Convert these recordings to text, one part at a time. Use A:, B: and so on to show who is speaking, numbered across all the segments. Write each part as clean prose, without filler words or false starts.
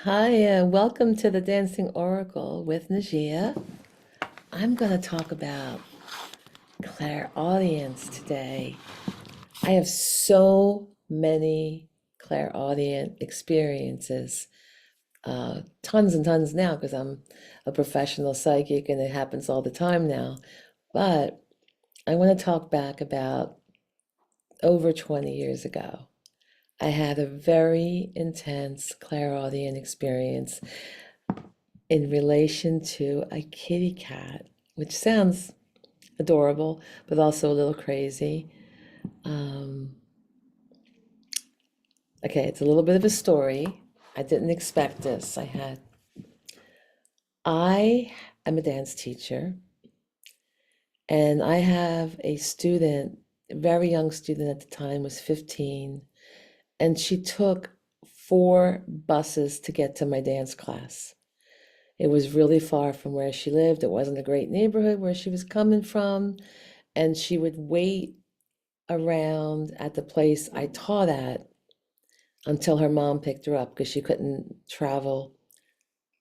A: Hi, welcome to the Dancing Oracle with Najia. I'm going to talk about clairaudience today. I have so many clairaudient experiences, tons and tons now because I'm a professional psychic and it happens all the time now. But I want to talk back about over 20 years ago. I had a very intense clairaudient experience in relation to a kitty cat, which sounds adorable, but also a little crazy. Um, okay, it's a little bit of a story. I didn't expect this. I am a dance teacher, and I have a student, a very young student at the time, was 15, and she took 4 buses to get to my dance class. It was really far from where she lived. It wasn't a great neighborhood where she was coming from. And she would wait around at the place I taught at until her mom picked her up because she couldn't travel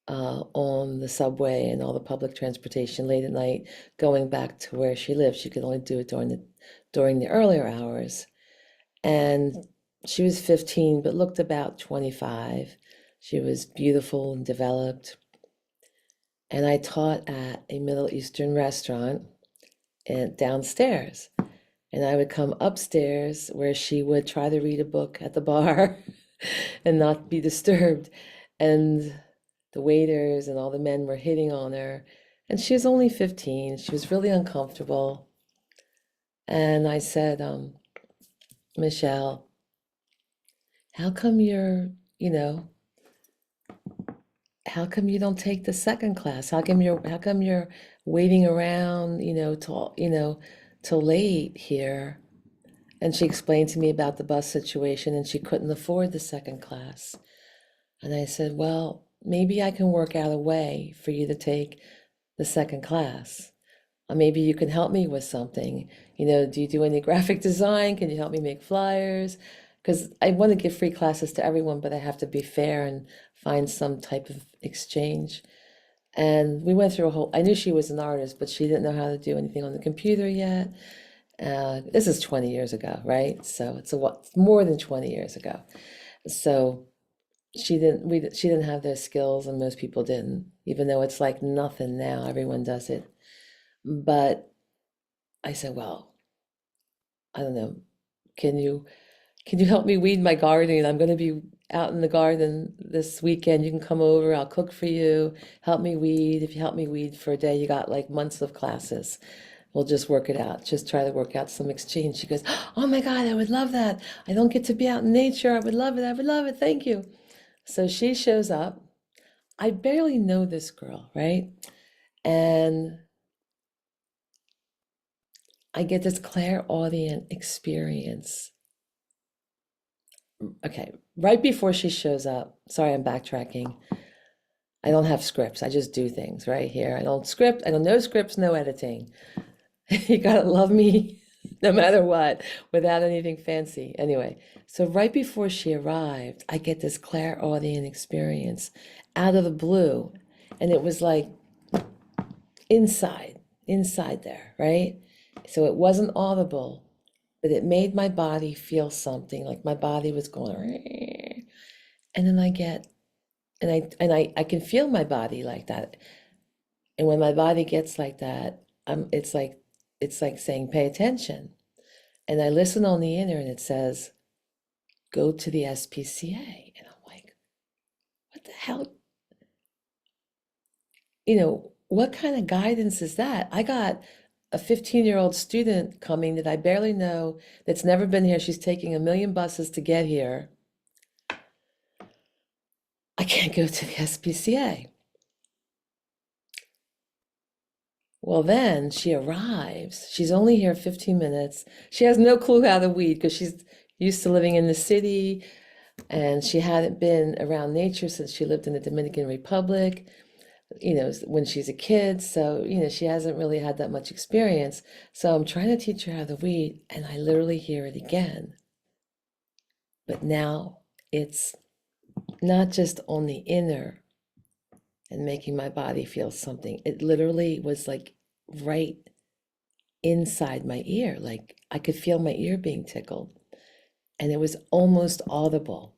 A: on the subway and all the public transportation late at night going back to where she lived. She could only do it during the earlier hours. And she was 15, but looked about 25. She was beautiful and developed. And I taught at a Middle Eastern restaurant and downstairs. And I would come upstairs where she would try to read a book at the bar and not be disturbed. And the waiters and all the men were hitting on her. And she was only 15. She was really uncomfortable. And I said, Michelle, how come how come you don't take the second class? How come you're waiting around, till late here? And she explained to me about the bus situation and she couldn't afford the second class. And I said, well, maybe I can work out a way for you to take the second class. Or maybe you can help me with something. Do you do any graphic design? Can you help me make flyers? Because I want to give free classes to everyone, but I have to be fair and find some type of exchange. And we went through I knew she was an artist, but she didn't know how to do anything on the computer yet. This is 20 years ago, right? So it's more than 20 years ago. So she didn't have those skills and most people didn't, even though it's like nothing now, everyone does it. But I said, well, I don't know, can you help me weed my garden? I'm going to be out in the garden this weekend. You can come over, I'll cook for you, help me weed. If you help me weed for a day, you got like months of classes. We'll just work it out. Just try to work out some exchange. She goes, oh my God, I would love that. I don't get to be out in nature. I would love it. I would love it. Thank you. So she shows up. I barely know this girl, right? And I get this clairaudient experience. Okay, right before she shows up, sorry, I'm backtracking. I don't have scripts. I just do things right here. I don't script. I don't know scripts, no editing. You gotta love me no matter what, without anything fancy. Anyway, so right before she arrived, I get this clairaudient experience out of the blue. And it was like inside there, right? So it wasn't audible, but it made my body feel something, like my body was going, and then I can feel my body like that. And when my body gets like that, it's like saying, pay attention. And I listen on the inner and it says, go to the SPCA. And I'm like, what the hell? What kind of guidance is that? I got a 15-year-old student coming that I barely know, that's never been here. She's taking a million buses to get here. I can't go to the SPCA. Well, then she arrives. She's only here 15 minutes. She has no clue how to weed because she's used to living in the city and she hadn't been around nature since she lived in the Dominican Republic, when she's a kid. So, she hasn't really had that much experience. So I'm trying to teach her how to weed and I literally hear it again. But now it's not just on the inner and making my body feel something. It literally was like right inside my ear. Like I could feel my ear being tickled, and it was almost audible.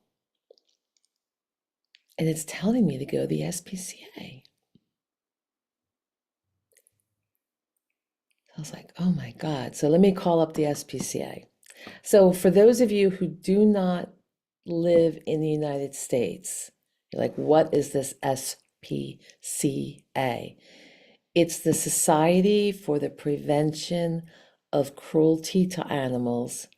A: And it's telling me to go to the SPCA. I was like, oh my God. So let me call up the SPCA. So for those of you who do not live in the United States, you're like, what is this SPCA? It's the Society for the Prevention of Cruelty to Animals,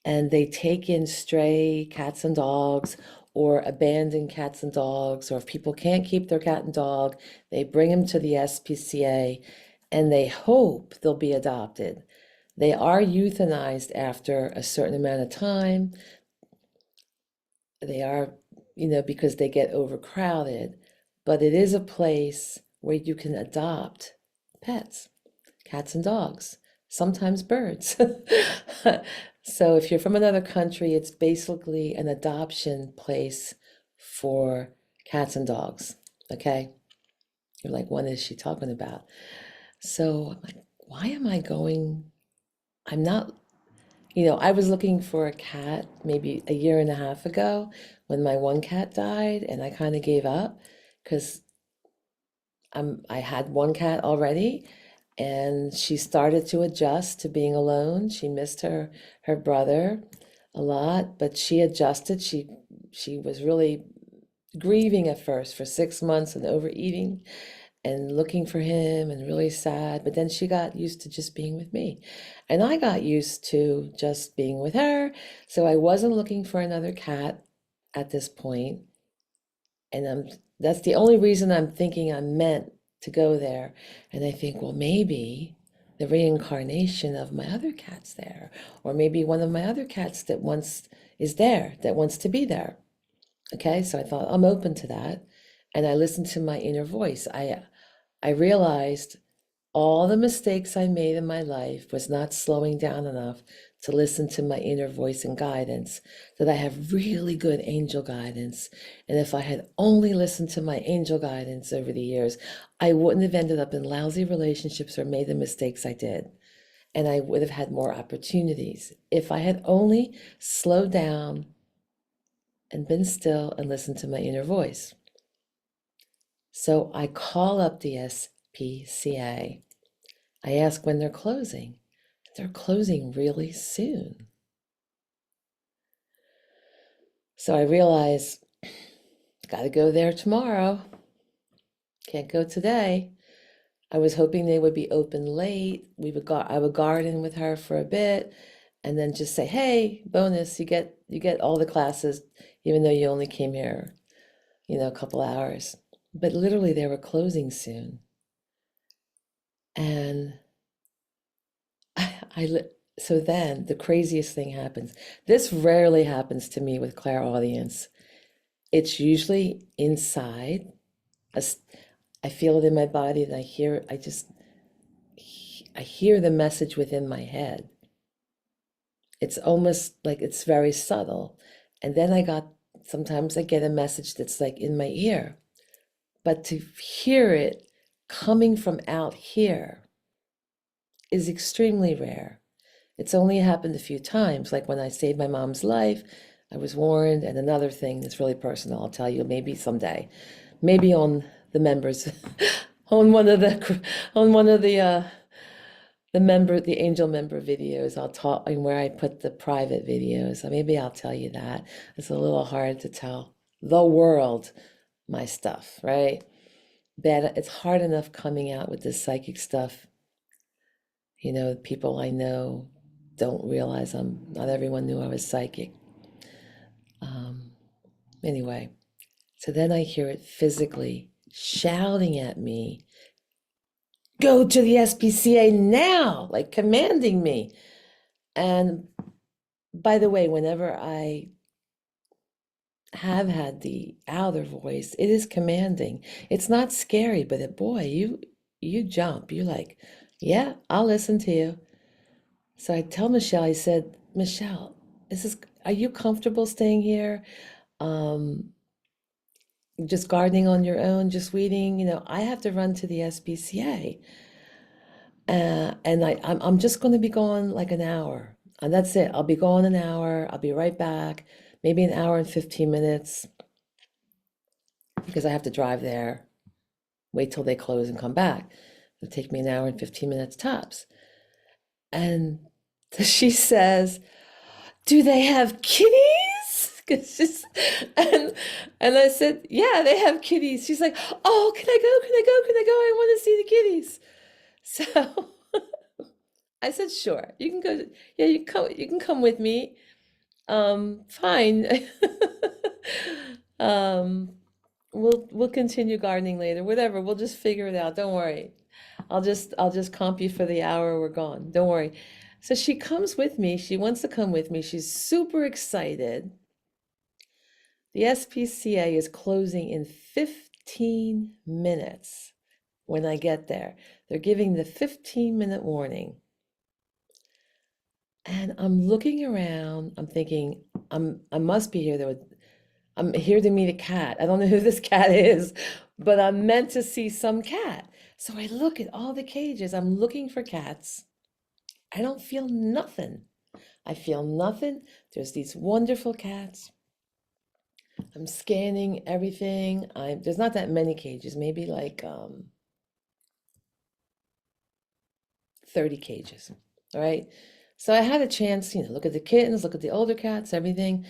A: and they take in stray cats and dogs or abandoned cats and dogs, or if people can't keep their cat and dog, they bring them to the SPCA and they hope they'll be adopted. They are euthanized after a certain amount of time. They are, because they get overcrowded, but it is a place where you can adopt pets, cats and dogs, sometimes birds. So if you're from another country, it's basically an adoption place for cats and dogs, okay? You're like, what is she talking about? So I'm like, why am I going? I'm not, I was looking for a cat maybe a year and a half ago when my one cat died, and I kind of gave up because I had one cat already, and she started to adjust to being alone. She missed her brother a lot, but she adjusted. She was really grieving at first for 6 months and overeating and looking for him and really sad. But then she got used to just being with me, and I got used to just being with her. So I wasn't looking for another cat at this point, and that's the only reason I'm thinking I'm meant to go there. And I think, well, maybe the reincarnation of my other cat's there, or maybe one of my other cats that once is there, that wants to be there. Okay, so I thought I'm open to that, and I listened to my inner voice. I realized all the mistakes I made in my life was not slowing down enough to listen to my inner voice and guidance, that I have really good angel guidance. And if I had only listened to my angel guidance over the years, I wouldn't have ended up in lousy relationships or made the mistakes I did. And I would have had more opportunities if I had only slowed down and been still and listened to my inner voice. So I call up the SPCA. I ask when they're closing. They're closing really soon. So I realize, got to go there tomorrow. Can't go today. I was hoping they would be open late. I would garden with her for a bit, and then just say, "Hey, bonus, you get all the classes, even though you only came here, a couple hours." But literally, they were closing soon, and so then the craziest thing happens. This rarely happens to me with clairaudience. It's usually inside. I feel it in my body, and I hear it. I hear the message within my head. It's almost like it's very subtle. And then sometimes I get a message that's like in my ear. But to hear it coming from out here is extremely rare. It's only happened a few times, like when I saved my mom's life, I was warned. And another thing that's really personal, I'll tell you maybe someday, maybe on the members, on one of the angel member videos, I'll talk, and where I put the private videos. So maybe I'll tell you that. It's a little hard to tell the world my stuff, right? It's hard enough coming out with this psychic stuff. People I know don't realize not everyone knew I was psychic. Anyway, so then I hear it physically shouting at me, "Go to the SPCA now," like commanding me. And by the way, whenever I have had the outer voice, it is commanding. It's not scary, but boy, you jump. You're like, yeah, I'll listen to you. So I tell Michelle, I said, "Michelle, are you comfortable staying here? just gardening on your own, just weeding, I have to run to the SPCA. And I'm just going to be gone like an hour. And that's it. I'll be gone an hour. I'll be right back. Maybe an hour and 15 minutes because I have to drive there, wait till they close and come back. It'll take me an hour and 15 minutes tops. And she says, "Do they have kitties?" 'Cause and I said, "Yeah, they have kitties." She's like, "Oh, can I go? Can I go? Can I go? I want to see the kitties." So I said, "Sure, you can go. Yeah, you can come with me. Fine." Um, we'll continue gardening later. Whatever, we'll just figure it out. Don't worry. I'll just comp you for the hour we're gone. Don't worry. So she comes with me. She wants to come with me. She's super excited. The SPCA is closing in 15 minutes when I get there. They're giving the 15-minute warning. And I'm looking around. I'm thinking, I must be here. I'm here to meet a cat. I don't know who this cat is, but I'm meant to see some cat. So I look at all the cages. I'm looking for cats. I don't feel nothing. I feel nothing. There's these wonderful cats. I'm scanning everything. There's not that many cages, maybe like 30 cages. All right. So I had a chance, look at the kittens, look at the older cats, everything.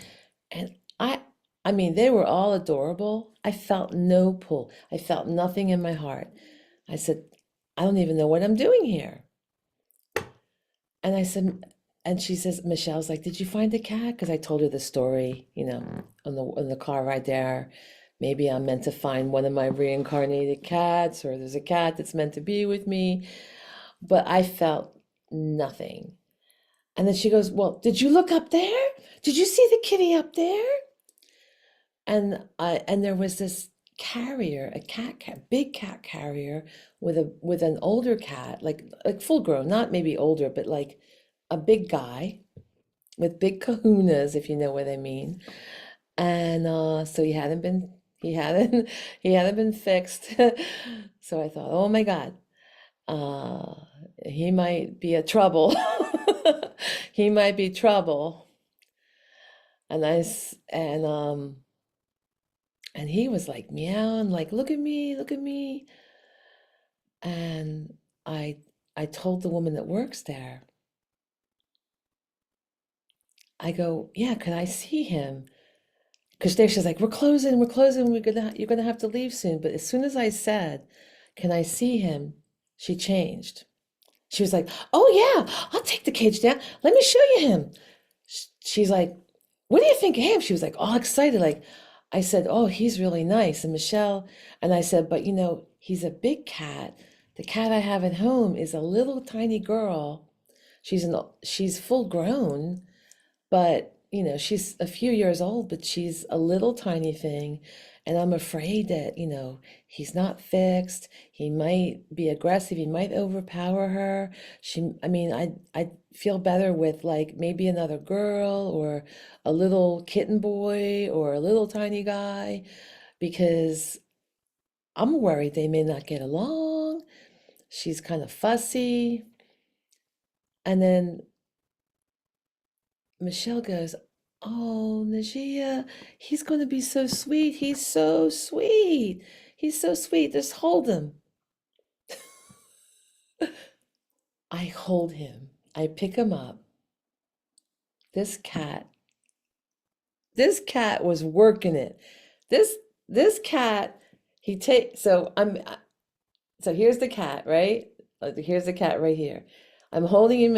A: And I mean, they were all adorable. I felt no pull. I felt nothing in my heart. I said, I don't even know what I'm doing here. And I said, and she says, Michelle's like, "Did you find a cat?" Because I told her the story, on the car ride there. Maybe I'm meant to find one of my reincarnated cats, or there's a cat that's meant to be with me. But I felt nothing. And then she goes, "Well, did you look up there? Did you see the kitty up there?" And there was this carrier, a big cat carrier with an older cat, like full grown, not maybe older, but like a big guy with big kahunas, if you know what I mean. And so he hadn't he hadn't been fixed. So I thought, oh my God, uh, he might be a trouble. He might be trouble. And and he was like meowing, like, "Look at me, look at me." And I told the woman that works there, I go, "Yeah, could I see him?" Because there she's like, we're closing, you're gonna have to leave soon. But as soon as I said, "Can I see him?" she changed. She was like, "Oh yeah, I'll take the cage down. Let me show you him." She's like, "What do you think of him?" She was like all excited. Like, I said, "Oh, he's really nice." And Michelle, and I said, "But he's a big cat. The cat I have at home is a little tiny girl. She's full grown, but she's a few years old, but she's a little tiny thing. And I'm afraid that, he's not fixed. He might be aggressive. He might overpower her. I mean, I feel better with like maybe another girl or a little kitten boy or a little tiny guy because I'm worried they may not get along. She's kind of fussy." And then Michelle goes, "Oh, Najia, he's going to be so sweet. He's so sweet. He's so sweet. Just hold him." I hold him. I pick him up. This cat, this cat was working it. This this cat, he take so I'm so here's the cat, right? Here's the cat right here. I'm holding him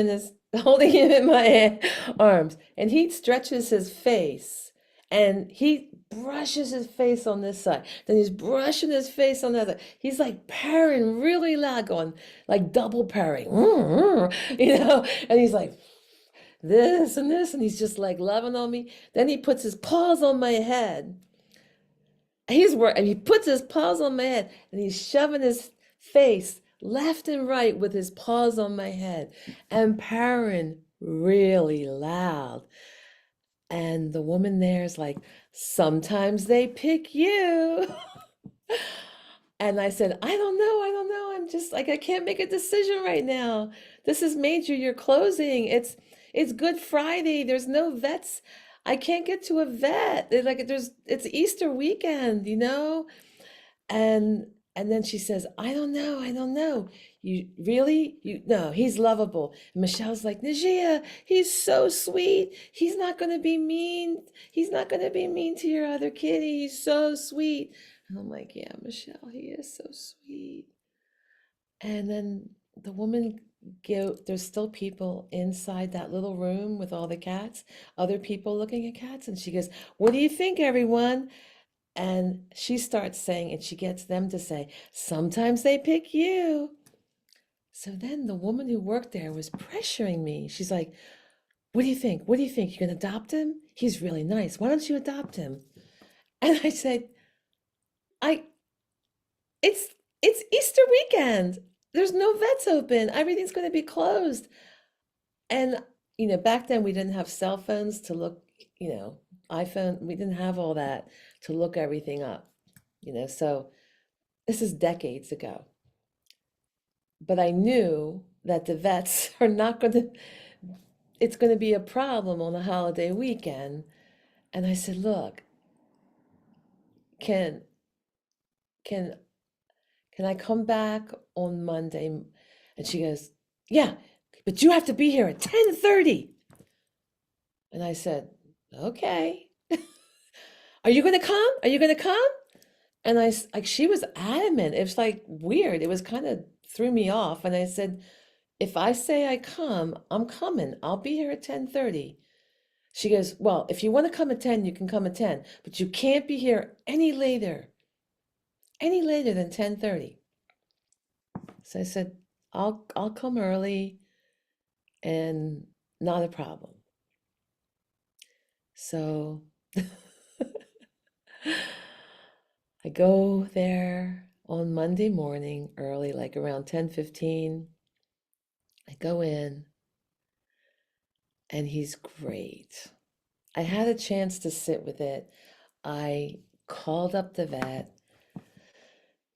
A: holding him in my arms, and he stretches his face, and he brushes his face on this side. Then he's brushing his face on the other. He's like purring really loud, going like double purring, and he's like this and this, and he's just like loving on me. Then he puts his paws on my head. And he puts his paws on my head, and he's shoving his face left and right with his paws on my head and purring really loud. And the woman there is like, sometimes they pick you. And I said, I don't know. I'm just like, I can't make a decision right now. This is major. You're closing. It's Good Friday. There's no vets. I can't get to a vet. It's Easter weekend, you know? And and then she says, I don't know. You really? You no, he's lovable. And Michelle's like, Najia, he's so sweet. He's not gonna be mean. He's not gonna be mean to your other kitty. He's so sweet. And I'm like, yeah, Michelle, he is so sweet. And then the woman there's still people inside that little room with all the cats, other people looking at cats, and she goes, what do you think, everyone? And she starts saying, and she gets them to say, sometimes they pick you. So then the woman who worked there was pressuring me. She's like, what do you think? What do you think? You can adopt him? He's really nice. Why don't you adopt him? And I said, I it's it's Easter weekend. There's no vets open. Everything's going to be closed. And back then we didn't have cell phones to look, iPhone, we didn't have all that to look everything up, so this is decades ago. But I knew that the vets are not going to, it's going to be a problem on the holiday weekend. And I said, look, can can can I come back on Monday? And she goes, yeah, but you have to be here at 10:30. And I said, okay. Are you going to come? Are you going to come? And like, she was adamant. It was like weird. It was kind of threw me off. And I said, if I say I come, I'm coming. I'll be here at 10:30. She goes, well, if you want to come at 10, you can come at 10, but you can't be here any later than 10:30. So I said, I'll come early and not a problem. So I go there on Monday morning early, like around 10:15. I go in and he's great. I had a chance to sit with it. I called up the vet,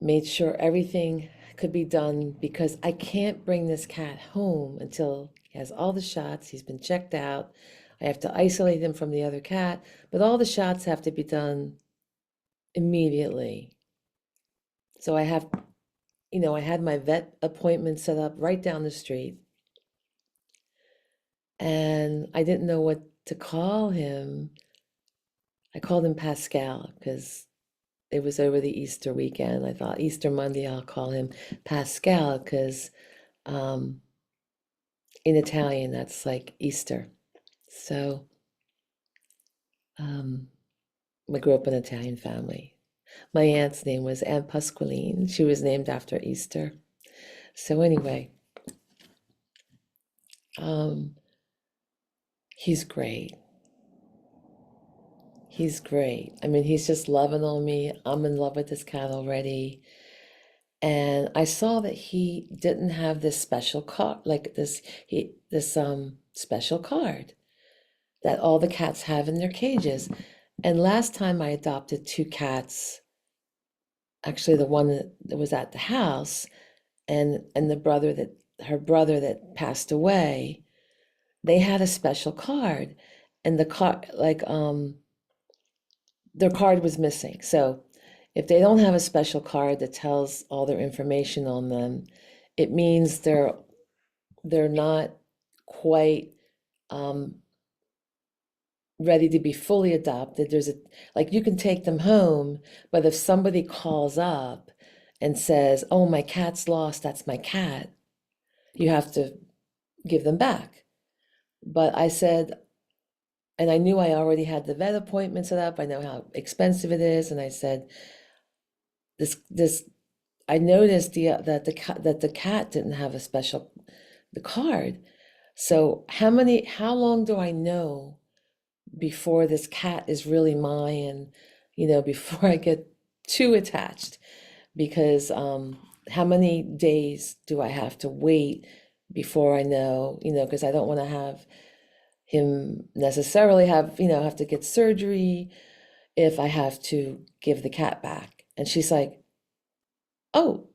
A: made sure everything could be done because I can't bring this cat home until he has all the shots. He's been checked out. I have to isolate him from the other cat, but all the shots have to be done immediately. So I had my vet appointment set up right down the street. And I didn't know what to call him. I called him Pascal because it was over the Easter weekend. I thought Easter Monday I'll call him Pascal because in Italian that's like Easter. So I grew up in an Italian family. My aunt's name was Aunt Pasqualine. She was named after Easter. So anyway, he's great. He's great. I mean, he's just loving on me. I'm in love with this cat already. And I saw that he didn't have this special card, like this special card that all the cats have in their cages. And last time I adopted two cats, actually the one that was at the house and her brother that passed away, they had a special card, and the card their card was missing. So if they don't have a special card that tells all their information on them, it means they're not quite ready to be fully adopted. Like you can take them home, but if somebody calls up and says, oh, my cat's lost, that's my cat, you have to give them back. But I said, and I knew I already had the vet appointment set up. I know how expensive it is. And I said, I noticed that the cat didn't have the card. So how long do I know before this cat is really mine, before I get too attached? Because how many days do I have to wait before I know, because I don't want to have him necessarily have to get surgery. if I have to give the cat back. And she's like, oh,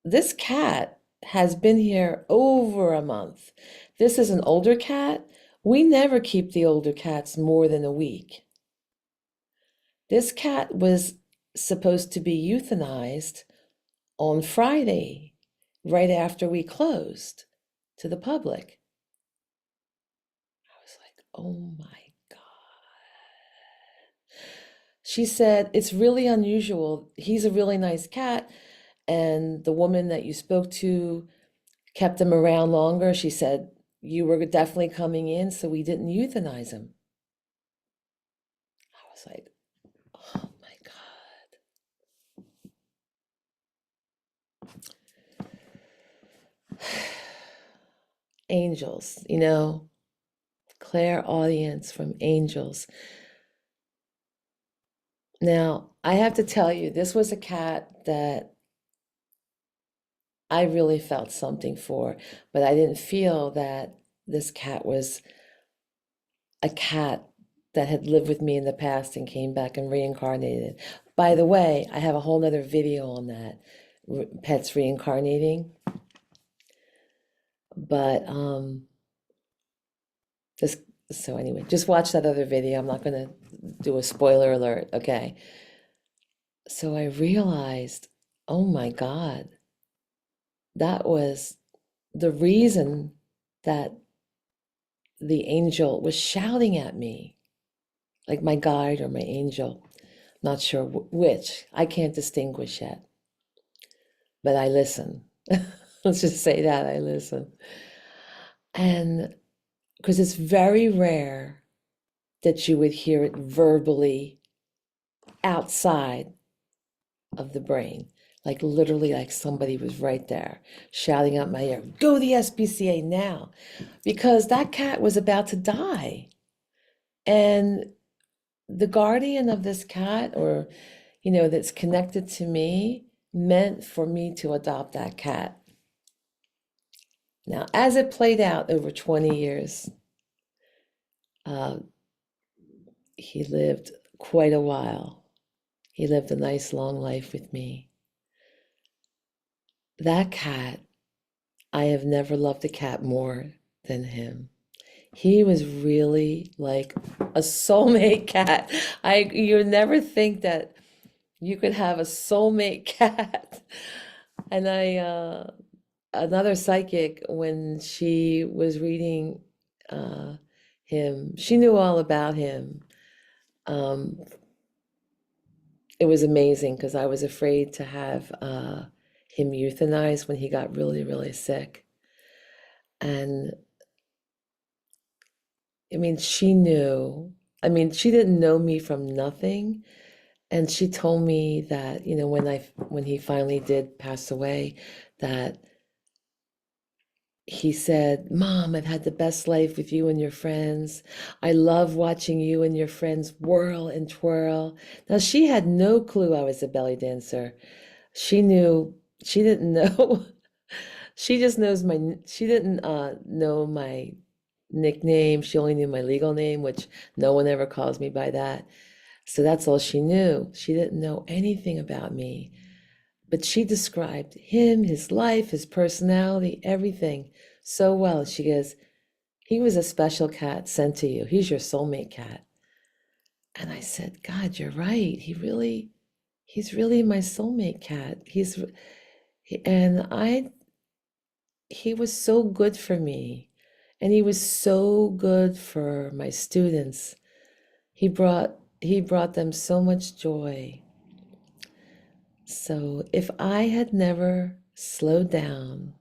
A: this cat has been here over a month. This is an older cat. We never keep the older cats more than a week. This cat was supposed to be euthanized on Friday, right after we closed to the public. I was like, oh my God. She said, it's really unusual. He's a really nice cat. And the woman that you spoke to kept him around longer. She said, you were definitely coming in, so we didn't euthanize him. I was like, oh my God. Angels, clairaudience from angels. Now, I have to tell you, this was a cat that I really felt something for, but I didn't feel that this cat was a cat that had lived with me in the past and came back and reincarnated. By the way, I have a whole nother video on that, pets reincarnating. But so anyway, just watch that other video. I'm not going to do a spoiler alert, okay? So I realized, oh my God, that was the reason that the angel was shouting at me, like my guide or my angel. Not sure which. I can't distinguish yet. But I listen. Let's just say that I listen. And because it's very rare that you would hear it verbally outside of the brain, like literally like somebody was right there shouting out my ear, go to the SPCA now, because that cat was about to die. And the guardian of this cat, or, that's connected to me, meant for me to adopt that cat. Now, as it played out over 20 years, he lived quite a while. He lived a nice long life with me. That cat, I have never loved a cat more than him. He was really like a soulmate cat. You would never think that you could have a soulmate cat. And another psychic, when she was reading him, she knew all about him. It was amazing because I was afraid to have him euthanized when he got really, really sick. And I mean, she knew. I mean, she didn't know me from nothing. And she told me that, when he finally did pass away, that he said, Mom, I've had the best life with you and your friends. I love watching you and your friends whirl and twirl. Now, she had no clue I was a belly dancer. She didn't know. She just she didn't know my nickname. She only knew my legal name, which no one ever calls me by that. So that's all she knew. She didn't know anything about me. But she described him, his life, his personality, everything so well. She goes, he was a special cat sent to you. He's your soulmate cat. And I said, God, you're right. He's really my soulmate cat. He was so good for me. And he was so good for my students. He brought them so much joy. So if I had never slowed down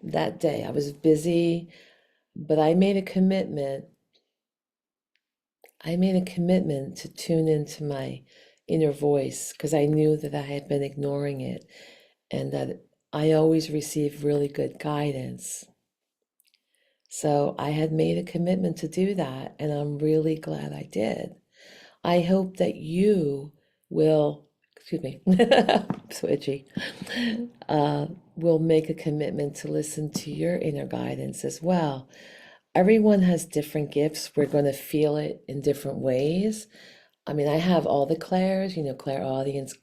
A: that day, I was busy, but I made a commitment. I made a commitment to tune into my inner voice because I knew that I had been ignoring it and that I always receive really good guidance. So I had made a commitment to do that, and I'm really glad I did. I hope that you will, excuse me, so itchy, will make a commitment to listen to your inner guidance as well. Everyone has different gifts. We're going to feel it in different ways. I mean, I have all the clairs, clairaudience,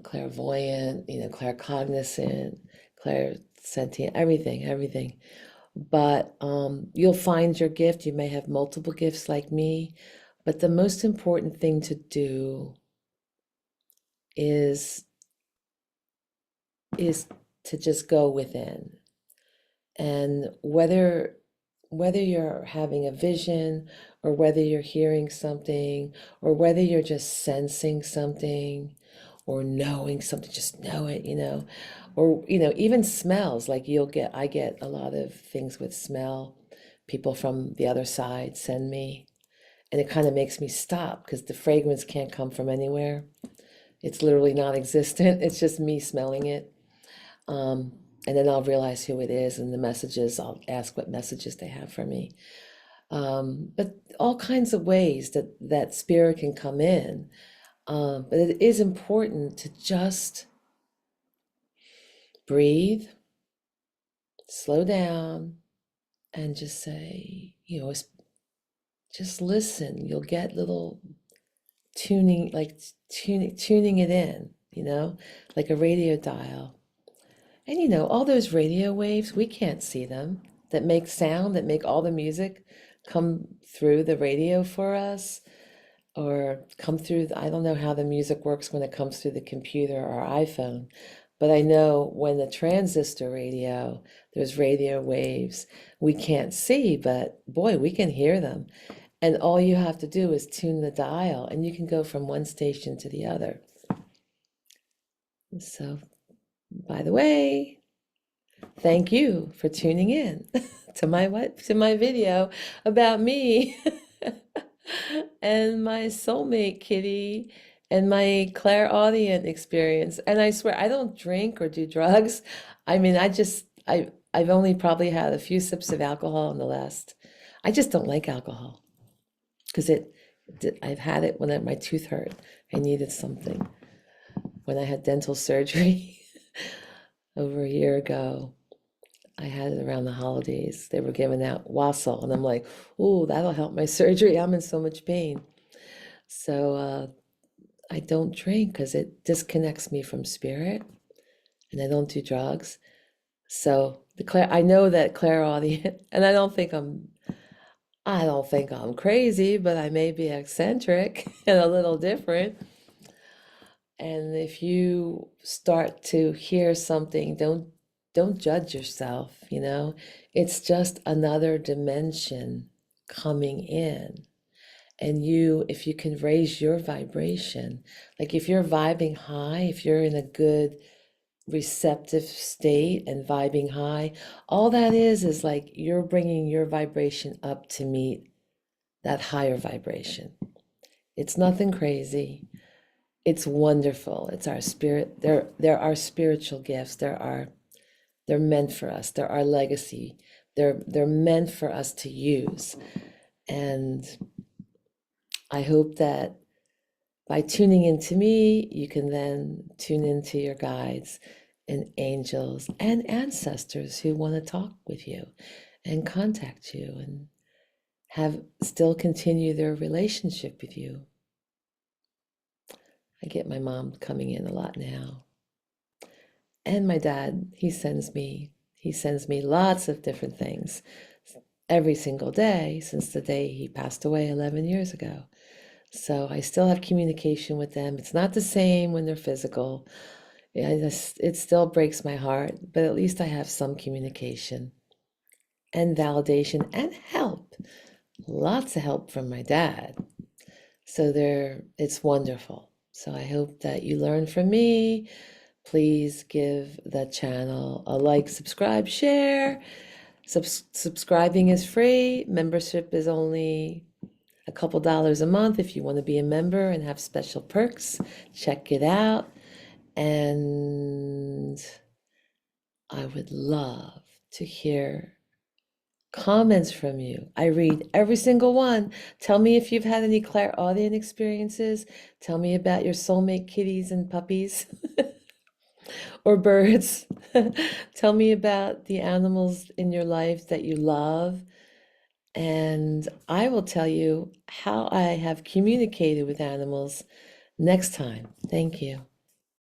A: clairvoyant, claircognizant, clairsentient, everything. But you'll find your gift. You may have multiple gifts like me, but the most important thing to do is is to just go within. And whether you're having a vision or whether you're hearing something or whether you're just sensing something or knowing something, just know it. Or even smells, like I get a lot of things with smell. People from the other side send me, and it kind of makes me stop because the fragrance can't come from anywhere. It's literally non-existent. It's just me smelling it. Um, and then I'll realize who it is, and the messages, I'll ask what messages they have for me. But all kinds of ways that spirit can come in. But it is important to just breathe, slow down, and just say, just listen. You'll get little tuning, like tuning it in, like a radio dial. And all those radio waves, we can't see them, that make sound, that make all the music come through the radio for us, or come through, I don't know how the music works when it comes through the computer or iPhone, but I know when the transistor radio, there's radio waves we can't see, but boy, we can hear them. And all you have to do is tune the dial, and you can go from one station to the other. So, by the way, thank you for tuning in to my video about me and my soulmate kitty and my clairaudient experience. And I swear I don't drink or do drugs. I mean, I've only probably had a few sips of alcohol in the last. I just don't like alcohol because I've had it when my tooth hurt. I needed something when I had dental surgery over a year ago. I had it around the holidays. They were giving out wassail, and I'm like, "Ooh, that'll help my surgery. I'm in so much pain." So I don't drink because it disconnects me from spirit, and I don't do drugs. So I know that clairaudient, and I don't think I'm crazy, but I may be eccentric and a little different. And if you start to hear something, don't judge yourself, It's just another dimension coming in. And if you can raise your vibration, like if you're vibing high, if you're in a good receptive state and vibing high, all that is like you're bringing your vibration up to meet that higher vibration. It's nothing crazy. It's wonderful. It's our spirit. There are spiritual gifts. They're meant for us. They're our legacy. They're meant for us to use. And I hope that by tuning into me, you can then tune into your guides and angels and ancestors who want to talk with you and contact you and still continue their relationship with you. I get my mom coming in a lot now. And my dad, he sends me lots of different things every single day since the day he passed away 11 years ago. So I still have communication with them. It's not the same when they're physical. It still breaks my heart, but at least I have some communication and validation and help. Lots of help from my dad. So it's wonderful. So I hope that you learn from me. Please give the channel a like, subscribe, share. Subscribing is free. Membership is only a couple dollars a month if you want to be a member and have special perks. Check it out. And I would love to hear comments from you. I read every single one. Tell me if you've had any clairaudient experiences. Tell me about your soulmate kitties and puppies or birds. Tell me about the animals in your life that you love. And I will tell you how I have communicated with animals next time. Thank you.